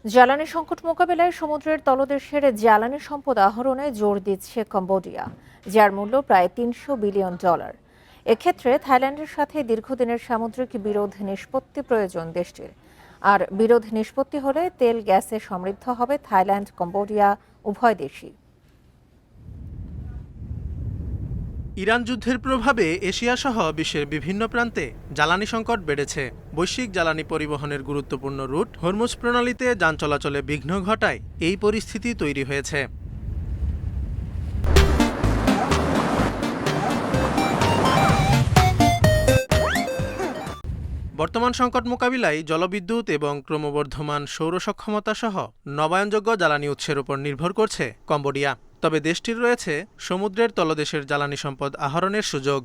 জ্বালানি সংকট মোকাবিলায় সমুদ্রের তলদেশের জ্বালানি সম্পদ আহরণে জোর দিচ্ছে কম্বোডিয়া, যার মূল্য প্রায় $300 বিলিয়ন। এক্ষেত্রে থাইল্যান্ডের সাথে দীর্ঘদিনের সামুদ্রিক বিরোধ নিষ্পত্তি প্রয়োজন দেশটির। আর বিরোধ নিষ্পত্তি হলে তেল গ্যাসে সমৃদ্ধ হবে থাইল্যান্ড, কম্বোডিয়া উভয় দেশই। ইরান যুদ্ধের প্রভাবে এশিয়াসহ বিশ্বের বিভিন্ন প্রান্তে জ্বালানি সংকট বেড়েছে। বৈশ্বিক জ্বালানি পরিবহনের গুরুত্বপূর্ণ রুট হরমুজ প্রণালীতে যান চলাচলে বিঘ্ন ঘটায় এই পরিস্থিতি তৈরি হয়েছে। বর্তমান সংকট মোকাবিলায় জলবিদ্যুৎ এবং ক্রমবর্ধমান সৌর সক্ষমতা সহ নবায়নযোগ্য জ্বালানি উৎসের উপর নির্ভর করছে কম্বোডিয়া। তবে দেশটির রয়েছে সমুদ্রের তলদেশের জ্বালানি সম্পদ আহরণের সুযোগ।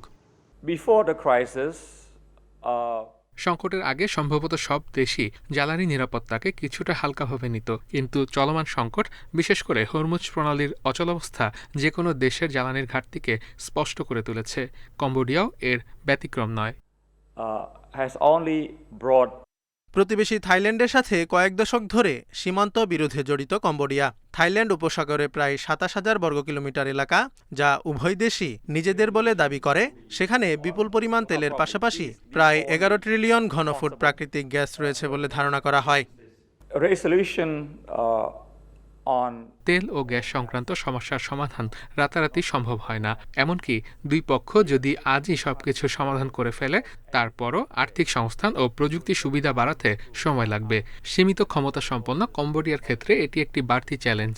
সংকটের আগে সম্ভবত সব দেশই জ্বালানি নিরাপত্তাকে কিছুটা হালকাভাবে নিত, কিন্তু চলমান সংকট, বিশেষ করে হরমুজ প্রণালীর অচলাবস্থা, যে কোনো দেশের জ্বালানির ঘাটতিকে স্পষ্ট করে তুলেছে। কম্বোডিয়াও এর ব্যতিক্রম নয়। প্রতিবেশী থাইল্যান্ডের সাথে কয়েক দশক ধরে সীমান্ত বিরোধে জড়িত কম্বোডিয়া। থাইল্যান্ড উপসাগরে প্রায় ২৭,০০০ বর্গ কিলোমিটার এলাকা, যা উভয় দেশই নিজেদের বলে দাবি করে। সেখানে বিপুল পরিমাণ তেলের পাশাপাশি প্রায় ১১ ট্রিলিয়ন ঘনফুট প্রাকৃতিক গ্যাস রয়েছে বলে ধারণা করা হয়। তেল ও গ্যাস সংক্রান্ত সমস্যার সমাধান রাতারাতি সম্ভব হয় না। এমনকি দুই পক্ষ যদি আজই সবকিছু সমাধান করে ফেলে, তারপরও আর্থিক সংস্থান ও প্রযুক্তি সুবিধা বাড়াতে সময় লাগবে। সীমিত ক্ষমতা সম্পন্ন কম্বোডিয়ার ক্ষেত্রে এটি একটি বাড়তি চ্যালেঞ্জ।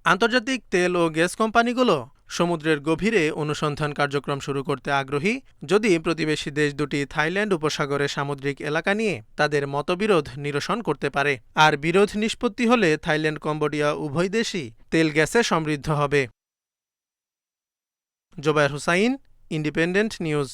আন্তর্জাতিক তেল ও গ্যাস কোম্পানিগুলো সমুদ্রের গভীরে অনুসন্ধান কার্যক্রম শুরু করতে আগ্রহী, যদি প্রতিবেশী দেশ দুটি থাইল্যান্ড উপসাগরের সামুদ্রিক এলাকা নিয়ে তাদের মতবিরোধ নিরসন করতে পারে। আর বিরোধ নিষ্পত্তি হলে থাইল্যান্ড, কম্বোডিয়া উভয় দেশই তেল গ্যাসে সমৃদ্ধ হবে। Zobayer Hussain, Independent news.